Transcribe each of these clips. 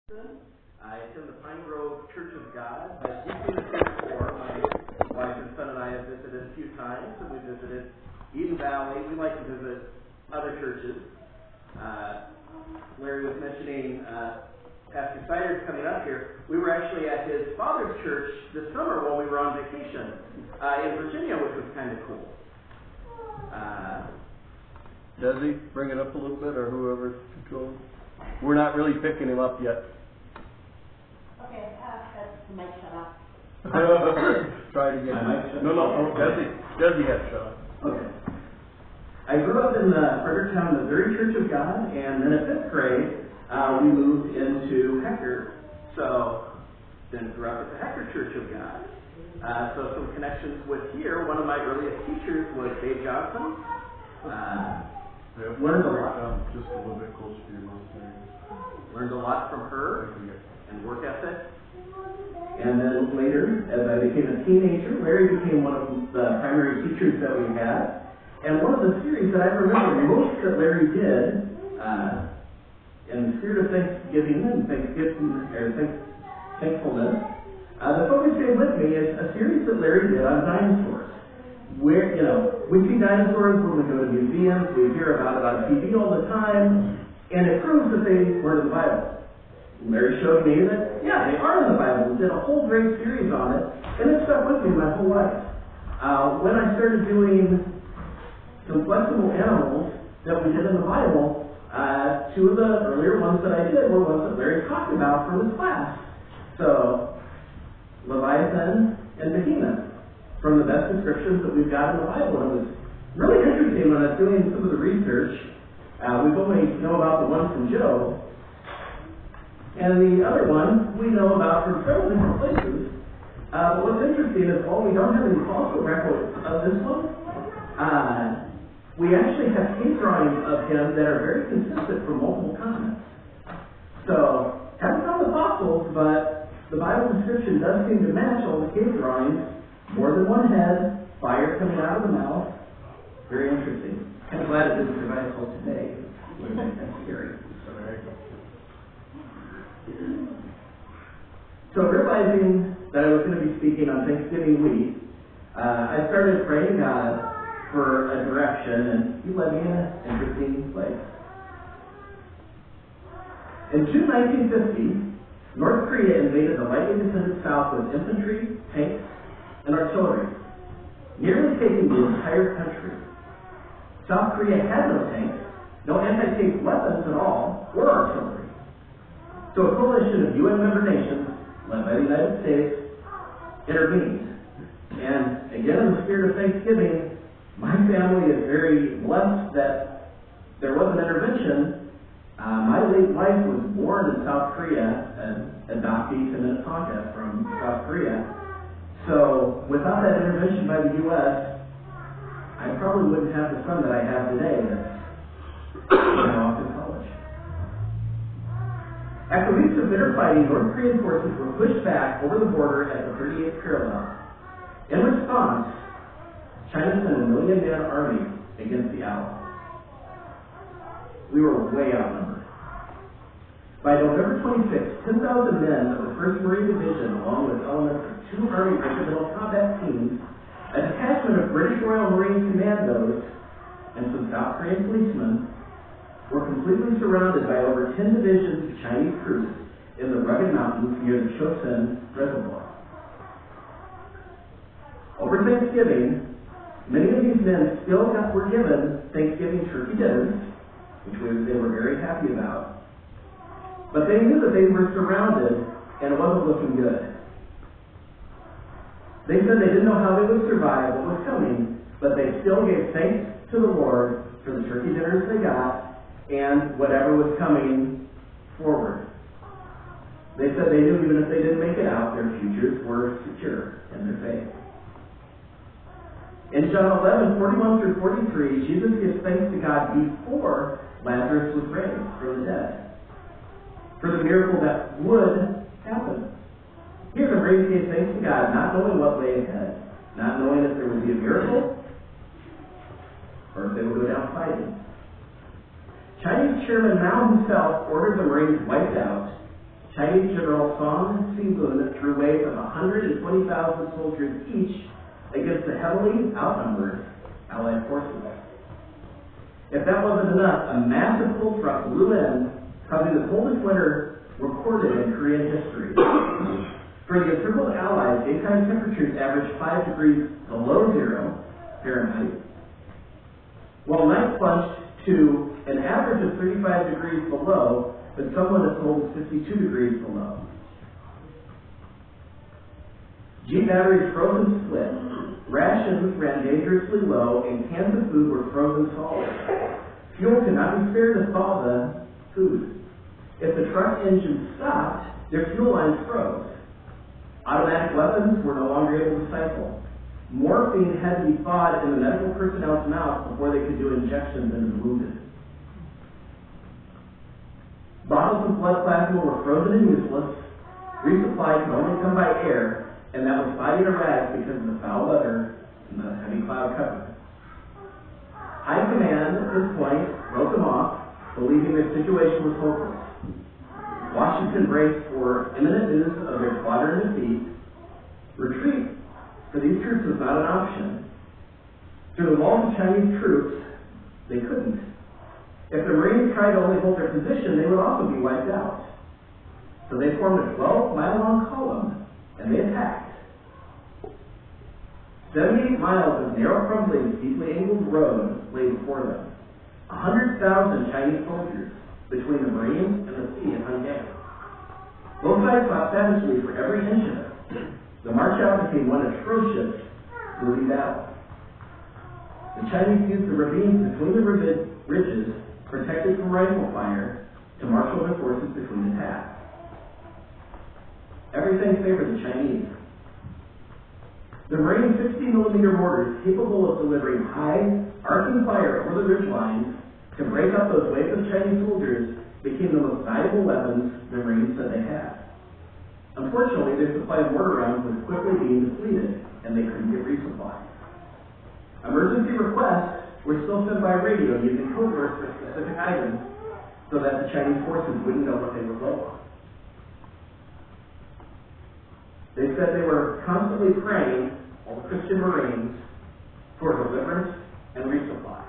I attend the Pine Grove Church of God. I've seen the church before. My wife and son and I have visited a few times, and we visited Eden Valley. We like to visit other churches. Larry was mentioning Pastor Sider's coming up here. We were actually at his father's church this summer while we were on vacation in Virginia, which was kind of cool. Desi, bring it up a little bit, or whoever's controlling. We're not really picking him up yet. Okay, that's the mic shut off. Try to get my mic shut No, Desi had shut off. Okay. I grew up in Fredericktown, Missouri Church of God, and then at 5th grade, we moved into Hector. So, then grew up at the Hector Church of God. So some connections with here. One of my earliest teachers was Dave Johnson. Learned a lot. Just a little bit closer to your mouth. Learned a lot from her and work ethic. And then later, as I became a teenager, Larry became one of the primary teachers that we had. And one of the series that I remember most that Larry did, in the spirit of Thanksgiving and thankfulness, the focus stayed with me is a series that Larry did on dinosaurs. Where, we see dinosaurs when we go to museums, we hear about it on TV all the time, and it proves that they were in the Bible. Larry showed me that, yeah, they are in the Bible. We did a whole great series on it, and it stuck with me my whole life. When I started doing some flexible animals that we did in the Bible, two of the earlier ones that I did were ones that Larry talked about from his class. So, Leviathan and Behemoth, from the best descriptions that we've got in the Bible. And it was really interesting when I was doing some of the research. We've only know about the one from Job, and the other one we know about from several different places. But what's interesting is while we don't have any fossil records of this one, we actually have cave drawings of him that are very consistent from multiple continents. So, haven't found the fossils, but the Bible description does seem to match all the cave drawings. More than one head, fire coming out of the mouth. Very interesting. I'm glad it didn't survive until today. That's scary. So realizing that I was going to be speaking on Thanksgiving week, I started praying God for a direction, and He led me in an interesting place. In June 1950, North Korea invaded the lightly defended South with infantry, tanks, and artillery, nearly taking the entire country. South Korea had no tanks, no anti-tank weapons at all, or artillery. So a coalition of UN member nations, led by the United States, intervened. And again, in the spirit of Thanksgiving, my family is very blessed that there was an intervention. My late wife was born in South Korea, an adoptee to Minnesota from South Korea. So, without that intervention by the U.S., I probably wouldn't have the son that I have today that's off in college. After weeks of bitter fighting, North Korean forces were pushed back over the border at the 38th parallel. In response, China sent a 1 million-man army against the Allies. We were way outnumbered. By November 26, 10,000 men of the 1st Marine Division, along with elements of 2 Army regimental combat teams, a detachment of British Royal Marine Commandos, and some South Korean policemen, were completely surrounded by over 10 divisions of Chinese troops in the rugged mountains near the Chosin Reservoir. Over Thanksgiving, many of these men still were given Thanksgiving turkey dinners, which they were very happy about. But they knew that they were surrounded, and it wasn't looking good. They said they didn't know how they would survive what was coming, but they still gave thanks to the Lord for the turkey dinners they got, and whatever was coming forward. They said they knew even if they didn't make it out, their futures were secure in their faith. In John 11:41 through 43, Jesus gives thanks to God before Lazarus was raised from the dead, for the miracle that would happen. Here the raised gave thanks to God, not knowing what lay ahead, not knowing if there would be a miracle, or if they would go down fighting. Chinese Chairman Mao himself ordered the Marines wiped out. Chinese General Song Si-lun threw waves of 120,000 soldiers each against the heavily outnumbered Allied forces. If that wasn't enough, a massive cold front blew in, causing the coldest winter recorded in Korean history. For the encircled Allies, daytime temperatures averaged 5 degrees below zero Fahrenheit, while night plunged to an average of 35 degrees below, but someone as cold as 52 degrees below. Jeep batteries froze and split. Rations ran dangerously low, and cans of food were frozen solid. Fuel could not be spared to thaw the food. If the truck engine stopped, their fuel lines froze. Automatic weapons were no longer able to cycle. Morphine had to be thawed in the medical personnel's mouth before they could do injections into the wounded. Bottles of blood plasma were frozen and useless. Resupply could only come by air, and that was fighting a rag because of the foul weather and the heavy cloud cover. High command at this point wrote them off, believing their situation was hopeless. Washington braced for imminent news of their squadron defeat. Retreat for these troops was not an option. Through the walls of Chinese troops, they couldn't. If the Marines tried to only hold their position, they would also be wiped out. So they formed a 12-mile-long column, and they attacked. 78 miles of narrow, crumbling, steeply angled road lay before them. 100,000 Chinese soldiers between the Marines and the sea at Hanggang. Both sides fought savagely for every inch of it. The march out became one atrocious, bloody battle. The Chinese used the ravines between the ridges, protected from rifle fire, to marshal their forces between attacks. Everything favored the Chinese. The Marine 60-millimeter mortars, capable of delivering high, arcing fire over the ridge lines to break up those waves of Chinese soldiers, became the most valuable weapons the Marines said they had. Unfortunately, their supply of mortar rounds was quickly being depleted, and they couldn't get resupply. Emergency requests were still sent by radio using code words for specific items so that the Chinese forces wouldn't know what they were low on. They said they were constantly praying, all the Christian Marines, for deliverance and resupply.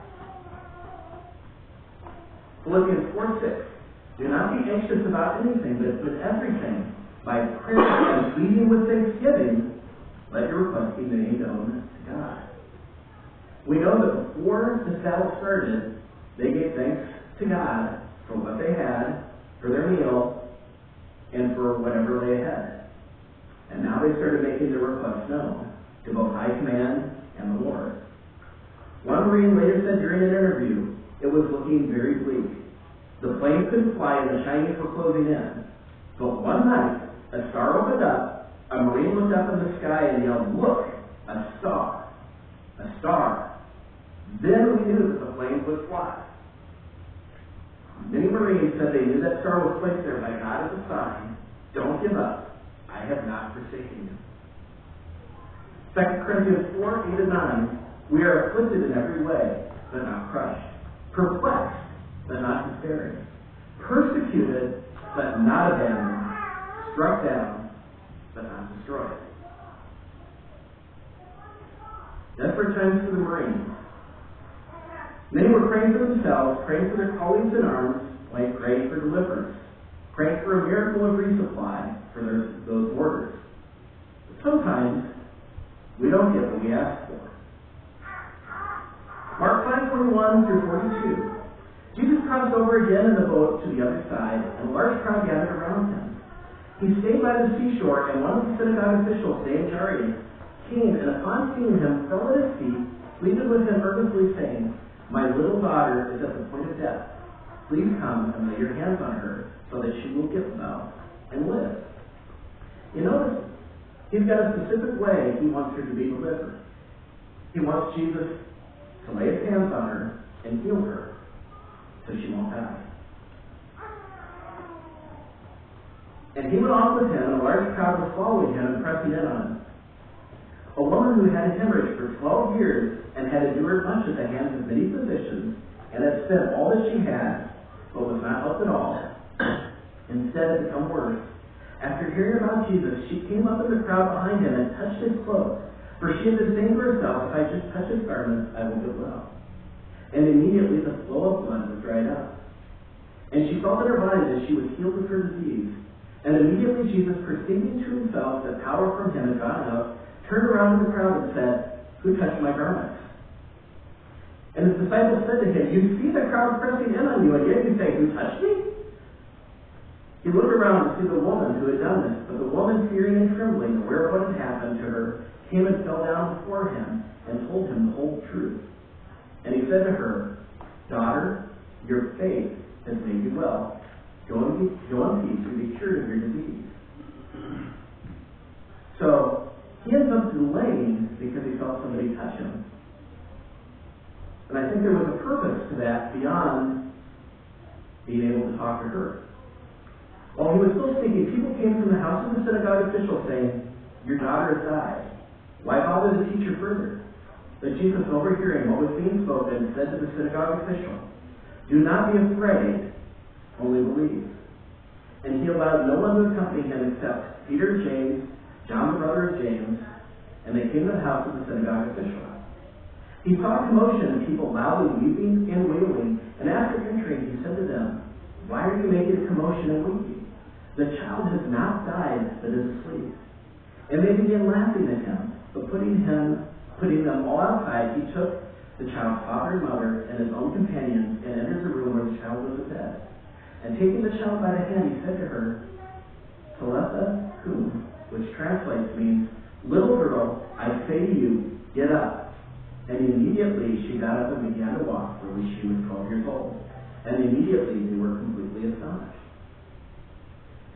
Philippians 4:6. Do not be anxious about anything, but with everything, by prayer and pleading with thanksgiving, let your requests be made known to God. We know that before this battle started, they gave thanks to God for what they had, for their meal, and for whatever lay ahead. And now they started making their requests known to both high command and the Lord. One Marine later said during an interview, it was looking very bleak. The planes couldn't fly and the Chinese were closing in. But one night, a star opened up, a Marine looked up in the sky and yelled, "Look, a star, a star." Then we knew that the planes would fly. Many Marines said they knew that star was placed there by God as a sign. Don't give up. I have not forsaken you. 2 Corinthians 4:8-9. We are afflicted in every way, but not crushed. Perplexed, but not despairing. Persecuted, but not abandoned. Struck down, but not destroyed. Desperate times for the Marines. Many were praying for themselves, praying for their colleagues in arms, like praying for deliverance, praying for a miracle of resupply for those mortars. But sometimes we don't get what we ask for. Mark 5:21-42. Jesus crossed over again in the boat to the other side, and a large crowd gathered around him. He stayed by the seashore, and one of the synagogue officials, named Jairus, came and upon seeing him fell at his feet, pleaded with him earnestly, saying, "My little daughter is at the point of death. Please come and lay your hands on her so that she will get well and live." You notice, he's got a specific way he wants her to be delivered. He wants Jesus to lay his hands on her and heal her so she won't die. And he went off with him, and a large crowd was following him and pressing in on him. A woman who had a hemorrhage for 12 years and had endured much at the hands of many physicians and had spent all that she had, but was not helped at all, instead had become worse, After hearing about Jesus, she came up in the crowd behind him and touched his cloak. For she had been saying to herself, if I just touch his garments, I will get well. And immediately the flow of blood was dried up. And she felt in her body that she was healed of her disease. And immediately Jesus, perceiving to himself that power from him had gone out, turned around to the crowd and said, who touched my garments? And his disciples said to him, you see the crowd pressing in on you, and yet you say, who touched me? He looked around to see the woman who had done this, but the woman, fearing and trembling, aware of what had happened to her, came and fell down before him and told him the whole truth. And he said to her, daughter, your faith has made you well. Go in peace and be cured of your disease. So he ends up delaying because he felt somebody touch him. And I think there was a purpose to that beyond being able to talk to her. While he was still speaking, people came from the house of the synagogue official saying, your daughter has died. Why bother to teach her further? But Jesus, overhearing what was being spoken, said to the synagogue official, do not be afraid, only believe. And he allowed no one to accompany him except Peter, James, John the brother of James, and they came to the house of the synagogue official. He saw a commotion and people loudly weeping and wailing, and after entering he said to them, why are you making a commotion and weeping? The child has not died, but is asleep. And they began laughing at him, but putting them all outside, he took the child's father and mother and his own companions and entered the room where the child was in bed. And taking the child by the hand, he said to her, Talitha cum, which translates means, little girl, I say to you, get up. And immediately she got up and began to walk, for she was 12 years old. And immediately they were completely astonished.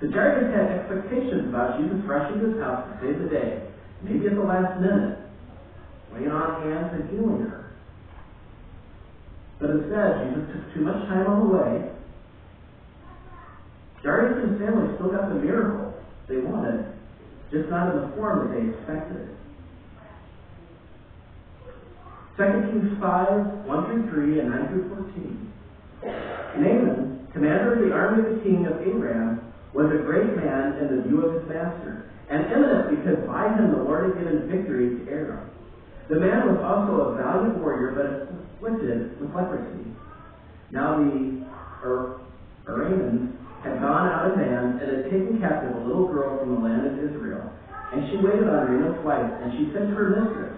The Jairus had expectations about Jesus rushing to his house to save the day, maybe at the last minute, laying on hands and healing her. But instead, Jesus took too much time on the way. Jairus and his family still got the miracle they wanted, just not in the form that they expected. 2 Kings 5, 1-3 and 9-14. Naaman, commander of the army of the king of Aram, was a great man in the view of his master, and eminent because by him the Lord had given victory to Aram. The man was also a valiant warrior, but afflicted with leprosy. Now the Arameans had gone out of band and had taken captive a little girl from the land of Israel. And she waited on Naaman's wife, and she said to her mistress,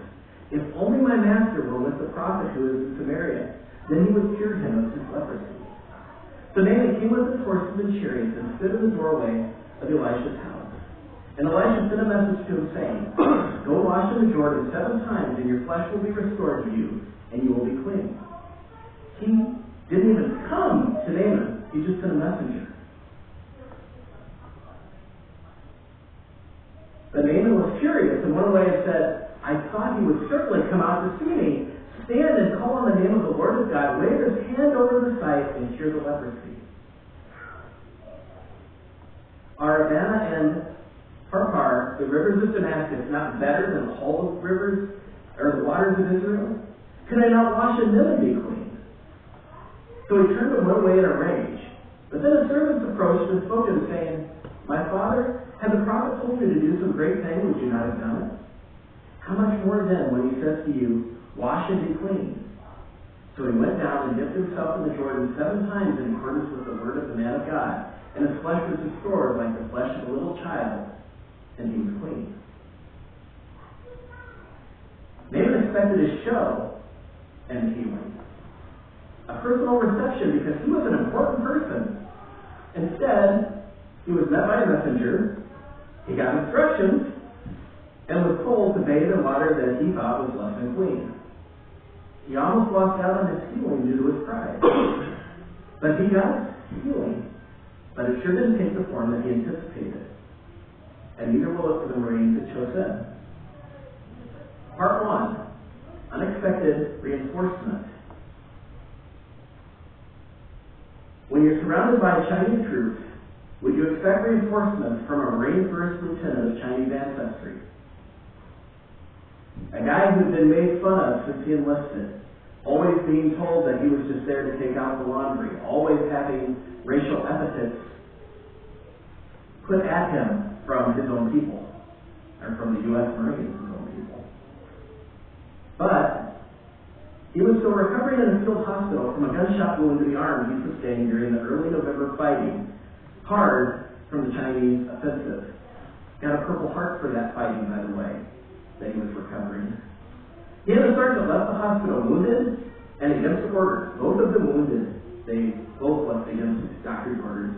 if only my master were with the prophet who is in Samaria, then he would cure him of his leprosy. So Naaman came with his horses and chariots and stood in the doorway of Elisha's house. And Elisha sent a message to him, saying, go wash in the Jordan 7 times, and your flesh will be restored to you, and you will be clean. He didn't even come to Naaman. He just sent a messenger. But Naaman was furious, and went away and said, I thought he would certainly come out to see me, stand and call on the name of the Lord his God, wave his hand over the sight, and cure the leprosy. Are Abana and Pharpar, the rivers of Damascus, not better than all the rivers or the waters of Israel? Could I not wash in them and be clean? So he turned and went away in a rage. But then his servants approached and spoke to him, saying, my father, had the prophet told you to do some great thing, would you not have done it? How much more then when he says to you, wash and be clean? So he went down and dipped himself in the Jordan 7 times in accordance with the word of the man of God, and his flesh was restored like the flesh of a little child, and he was clean. Naaman expected a show and healing, a personal reception because he was an important person. Instead, he was met by a messenger, he got instructions, and was told to bathe in water that he thought was less than clean. He almost lost out on his healing due to his pride. But he got healing. But it sure didn't take the form that he anticipated. And neither will it for the Marines at Chosin. Part 1. Unexpected reinforcement. When you're surrounded by Chinese troops, would you expect reinforcements from a Marine first lieutenant of Chinese ancestry? A guy who'd been made fun of since he enlisted, always being told that he was just there to take out the laundry, always having racial epithets put at him from his own people, or from the U.S. Marines, his own people. But he was still recovering in a field hospital from a gunshot wound to the arm he sustained during the early November fighting, hard from the Chinese offensive. Got a Purple Heart for that fighting, by the way, that he was recovering. He and the sergeant left the hospital wounded and against orders. Both of them wounded. They both left against doctor's orders.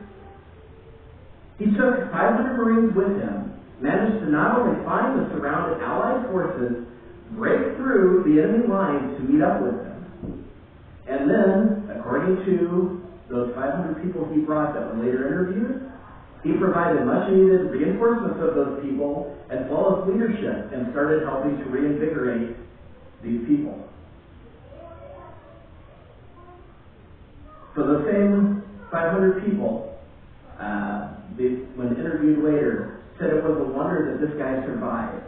He took 500 Marines with him, managed to not only find the surrounded Allied forces, break through the enemy lines to meet up with them. And then, according to those 500 people he brought that were later interviewed, he provided much needed reinforcements of those people as well as leadership and started helping to reinvigorate these people. So the same 500 people, when interviewed later, said it was a wonder that this guy survived.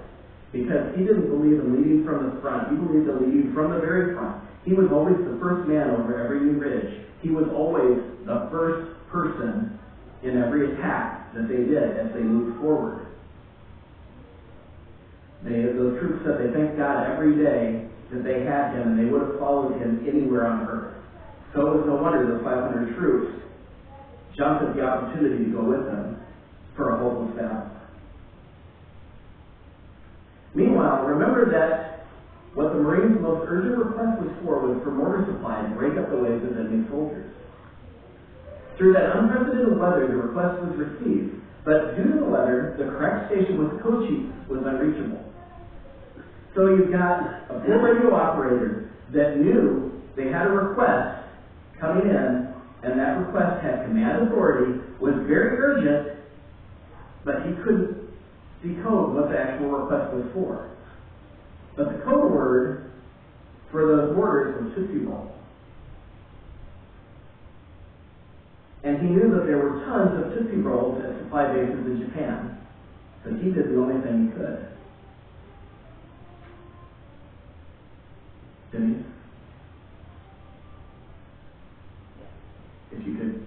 Because he didn't believe in leading from the front. He believed in leading from the very front. He was always the first man over every new ridge. He was always the first person in every attack that they did as they moved forward. Those troops said they thanked God every day that they had him, and they would have followed him anywhere on earth. So it was no wonder those 500 troops jumped at the opportunity to go with them for a hopeless battle. Meanwhile, remember that what the Marines' most urgent request was for mortar supply to break up the waves of enemy soldiers. Through that unprecedented weather, the request was received, but due to the weather, the correct station with the code sheet was unreachable. So you've got a poor radio operator that knew they had a request coming in, and that request had command authority, was very urgent, but he couldn't decode what the actual request was for. But the code word for those orders was Tootsie Roll. And he knew that there were tons of Tootsie Rolls at supply bases in Japan. So he did the only thing he could. Denise? If you could.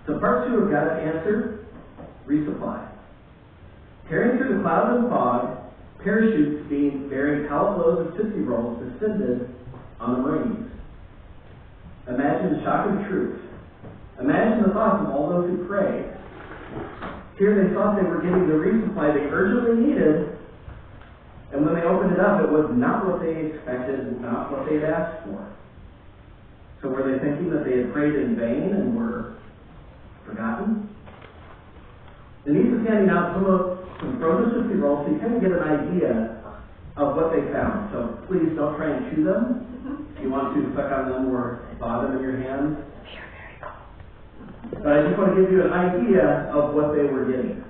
So part 2 of God's answer, resupply. Tearing through the clouds and fog, parachutes bearing pallet loads of Tootsie Rolls descended on the Marines. Imagine the shock of the troops. Imagine the thoughts of all those who prayed. Here they thought they were getting the resupply they urgently needed, and when they opened it up, it was not what they expected, not what they had asked for. So were they thinking that they had prayed in vain and were forgotten? Denise is handing out some frozen Tootsie Rolls so you kind of get an idea of what they found. So please don't try and chew them. If you want to suck on them or thaw them in your hands. But I just want to give you an idea of what they were getting.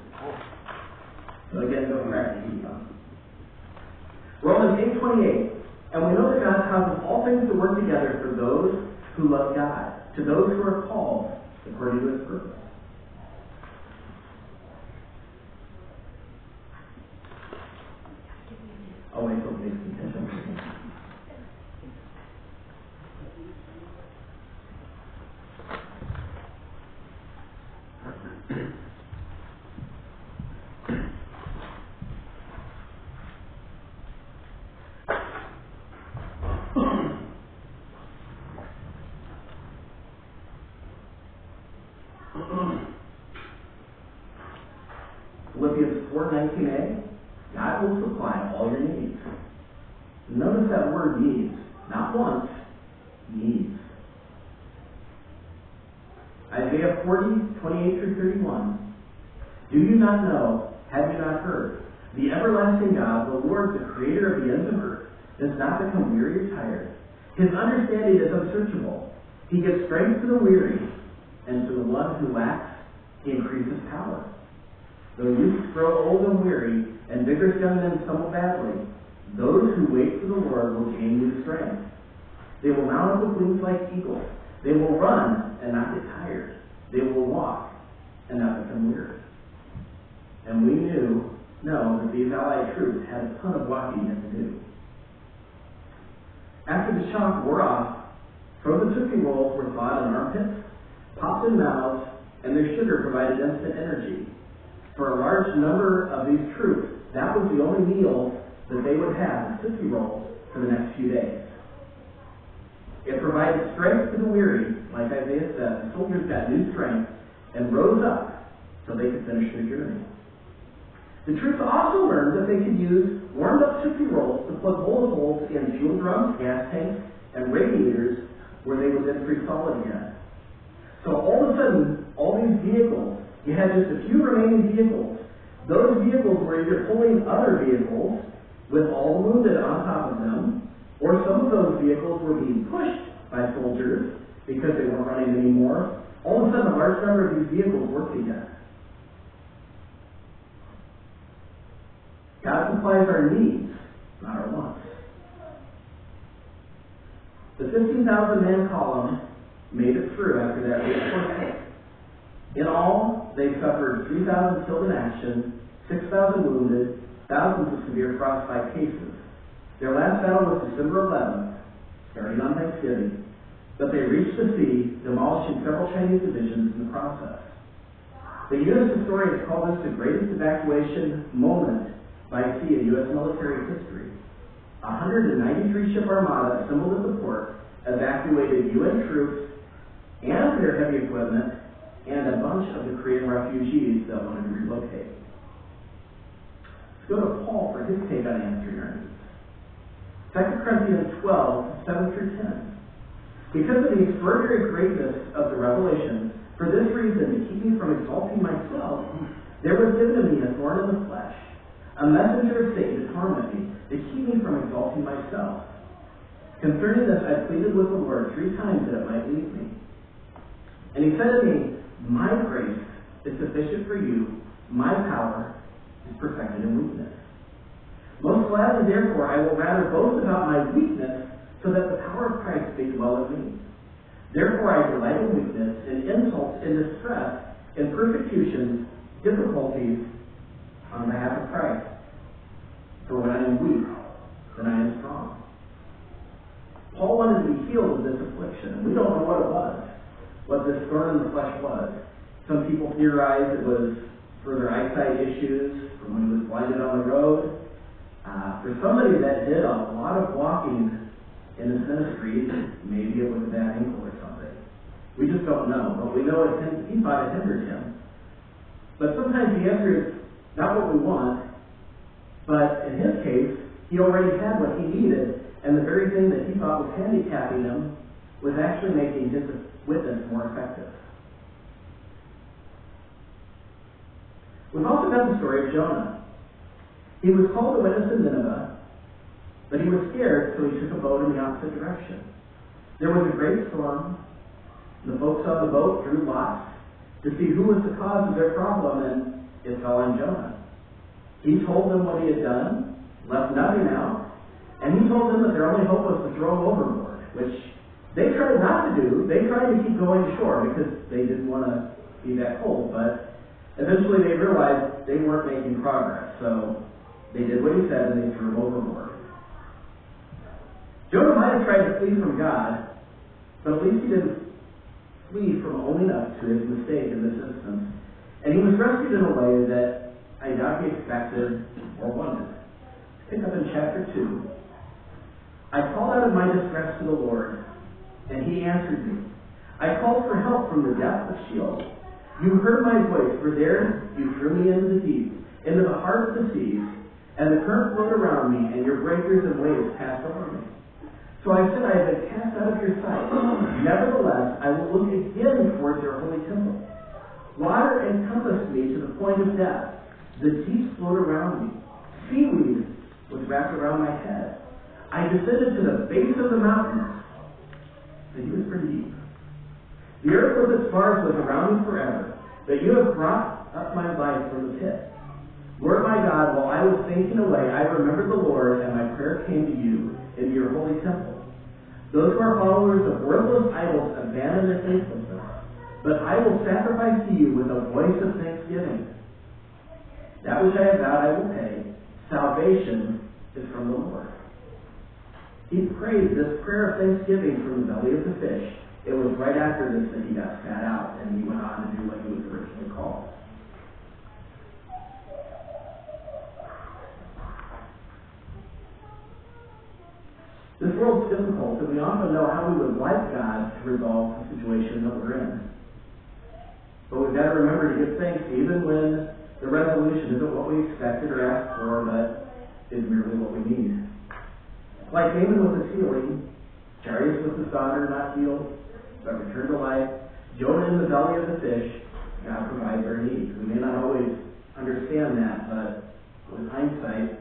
So again, don't crack the teeth on. Romans 8:28. And we know that God causes all things to work together for those who love God, to those who are called according to his purpose. I'll wait till Denise can catch up. Philippians 4:19a, God will supply all your needs. Notice that word needs. Not once, needs. Isaiah 40:28-31. Do you not know, have you not heard? The everlasting God, the Lord, the creator of the ends of earth, does not become weary or tired. His understanding is unsearchable. He gives strength to the weary, and to the one who lacks, he increases power. Though youths grow old and weary, and vigorous young men stumble badly, those who wait for the Lord will gain new strength. They will mount up with wings like eagles. They will run and not get tired. They will walk and not become weary. And we know that these Allied troops had a ton of walking yet to do. After the shock wore off, frozen Tootsie Rolls were thawed in armpits, popped in mouths, and their sugar provided instant energy. For a large number of these troops, that was the only meal that they would have, Tootsie Rolls, for the next few days. It provided strength to the weary, like Isaiah said. The soldiers got new strength and rose up so they could finish their journey. The troops also learned that they could use warmed up Tootsie Rolls to plug bullet holes in fuel drums, gas tanks, and radiators where they would then freeze solid again. So all of a sudden, all these vehicles, you had just a few remaining vehicles. Those vehicles were either pulling other vehicles with all wounded on top of them, or some of those vehicles were being pushed by soldiers because they weren't running anymore. All of a sudden, a large number of these vehicles worked again. God supplies our needs, not our wants. The 15,000-man column made it through after that reinforcement. In all, they suffered 3,000 killed in action, 6,000 wounded, thousands of severe frostbite cases. Their last battle was December 11th, starting on Thanksgiving, but they reached the sea, demolishing several Chinese divisions in the process. The U.S. historians call this the greatest evacuation moment by sea in U.S. military history. 193-ship armada assembled at the port evacuated UN troops and their heavy equipment and a bunch of the Korean refugees that wanted to relocate. Let's go to Paul for his take on answering our needs. 2 Corinthians 12, 7 through 10. Because of the extraordinary greatness of the revelation, for this reason, to keep me from exalting myself, there was given to me a thorn in the flesh, a messenger of Satan to torment me, to keep me from exalting myself. Concerning this, I pleaded with the Lord 3 times that it might leave me. And he said to me, my grace is sufficient for you. My power is perfected in weakness. Most gladly, therefore, I will rather boast about my weakness, so that the power of Christ may dwell in me. Therefore, I delight in weakness, in insults, in distress, in persecutions, difficulties, on behalf of Christ. For when I am weak, then I am strong. Paul wanted to be healed of this affliction, and we don't know what it was, what this thorn in the flesh was. Some people theorize it was further eyesight issues from when he was blinded on the road. For somebody that did a lot of walking in his ministry, maybe it was a bad ankle or something. We just don't know, but we know he thought it hindered him. But sometimes the answer is not what we want, but in his case, he already had what he needed, and the very thing that he thought was handicapping him was actually making his witness more effective. We've also got the story of Jonah. He was called to witness in Nineveh, but he was scared, so he took a boat in the opposite direction. There was a great storm. The folks on the boat drew lots to see who was the cause of their problem, and it fell on Jonah. He told them what he had done, left nothing out, and he told them that their only hope was to throw him overboard, which they tried not to do. They tried to keep going ashore because they didn't want to be that cold, but eventually they realized they weren't making progress, so they did what he said and they threw him overboard. Jonah might have tried to flee from God, but at least he didn't flee from owning up to his mistake in this instance. And he was rescued in a way that I doubt he expected or wanted. Pick up in chapter 2. I called out of my distress to the Lord, and he answered me. I called for help from the depth of Sheol. You heard my voice, for there you threw me into the deep, into the heart of the seas, and the current flowed around me, and your breakers and waves passed over me. So I said, I have been cast out of your sight. Nevertheless, I will look again towards your holy temple. Water encompassed me to the point of death. The deep flowed around me. Seaweed was wrapped around my head. I descended to the base of the mountains. And he was pretty deep. The earth with its bars was around me forever, but you have brought up my life from the pit. Lord my God, while I was fainting away, I remembered the Lord, and my prayer came to you in your holy temple. Those who are followers of worthless idols abandon their faithfulness, but I will sacrifice to you with a voice of thanksgiving. That which I have vowed I will pay. Salvation is from the Lord. He prayed this prayer of thanksgiving from the belly of the fish. It was right after this that he got spat out, and he went on to do what he was originally called. This world's difficult, and we often know how we would like God to resolve the situation that we're in. But we've got to remember to give thanks even when the resolution isn't what we expected or asked for, but is merely what we need. Like David with his healing, Jairus with his daughter not healed, but returned to life, Jonah in the belly of the fish, God provides our needs. We may not always understand that, but with hindsight,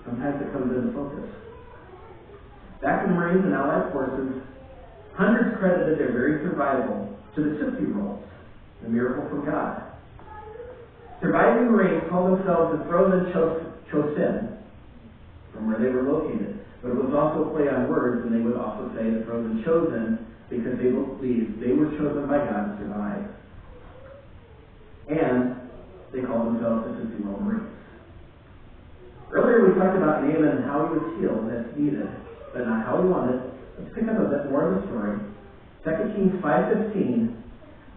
sometimes it comes into focus. Back in Marines and Allied forces, hundreds credited their very survival to the Tootsie Rolls, the miracle from God. Surviving Marines called themselves the Frozen Chosin, from where they were located. But it was also a play on words, and they would also say the Frozen Chosen, because they believed they were chosen by God to survive. And they called themselves the Tootsie Roll Marines. Earlier we talked about Naaman and how he was healed as needed, but not how he wanted. Let's pick up a bit more of the story. 2 Kings 5:15.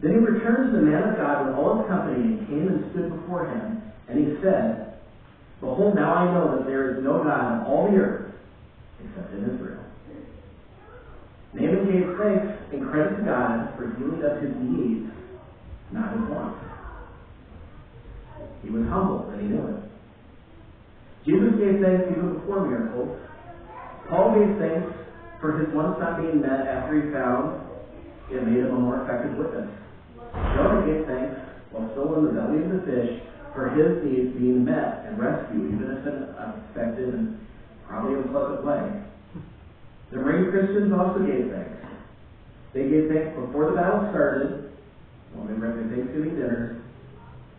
Then he returned to the man of God with all his company and came and stood before him. And he said, Behold, now I know that there is no God on all the earth except in Israel. Naaman gave thanks and credit to God for healing of his needs, not his wants. He was humble, and he knew it. Jesus gave thanks even before miracles. Paul gave thanks for his wants not being met after he found it made him a more effective witness. Jonah gave thanks while still in the belly of the fish for his needs being met and rescued, even if in an unexpected and probably unpleasant way. The Marine Christians also gave thanks. They gave thanks before the battle started, when they were at their Thanksgiving dinners,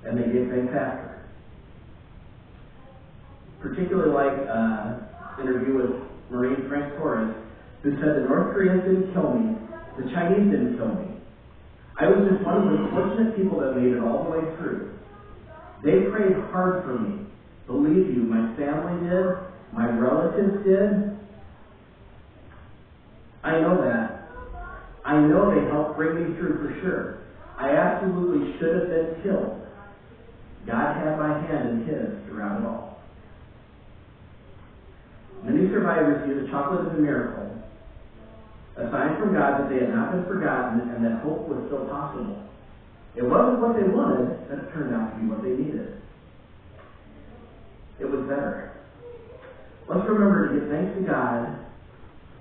and they gave thanks after. Particularly like interview with Marine Frank Torres, who said the North Koreans didn't kill me, the Chinese didn't kill me. I was just one of the fortunate people that made it all the way through. They prayed hard for me. Believe you, my family did, my relatives did. I know that. I know they helped bring me through for sure. I absolutely should have been killed. God had my hand in his throughout it all. Many survivors view the chocolate as a miracle, a sign from God that they had not been forgotten and that hope was still possible. It wasn't what they wanted, but it turned out to be what they needed. It was better. Let's remember to give thanks to God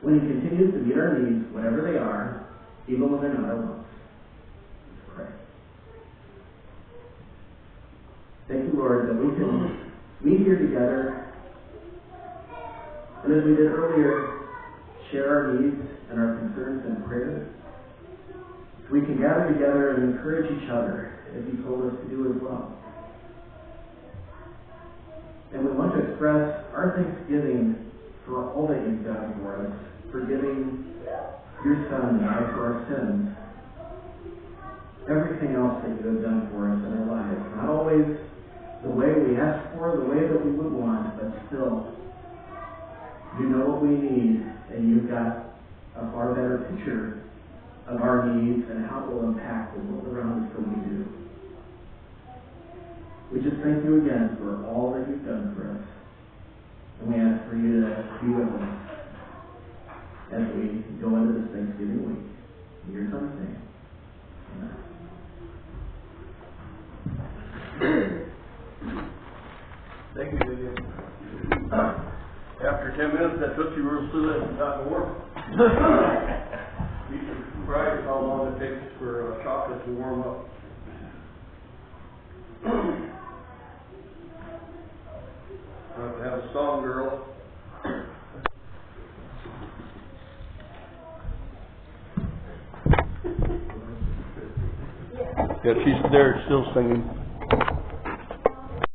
when he continues to meet our needs, whatever they are, even when they're not our wants. Let's pray. Thank you, Lord, that we can meet here together, and as we did earlier, share our needs and our concerns and prayers. So we can gather together and encourage each other, as you told us to do as well. And we want to express our thanksgiving for all that you've done for us, for giving your Son to die for our sins. Everything else that you have done for us in our lives. Not always the way we ask for, the way that we would want, but still, you know what we need, and you've got a far better picture of our needs and how it will impact the world around us when we do. We just thank you again for all that you've done for us. And we ask for you to be with us as we go into this Thanksgiving week. In your Son's name. Amen. Thank you, Vivian. After 10 minutes, that Tootsie Roll still hasn't gotten warm. You'd be surprised how long it takes for chocolate to warm up. Have a song, girl. Yeah, she's there still singing.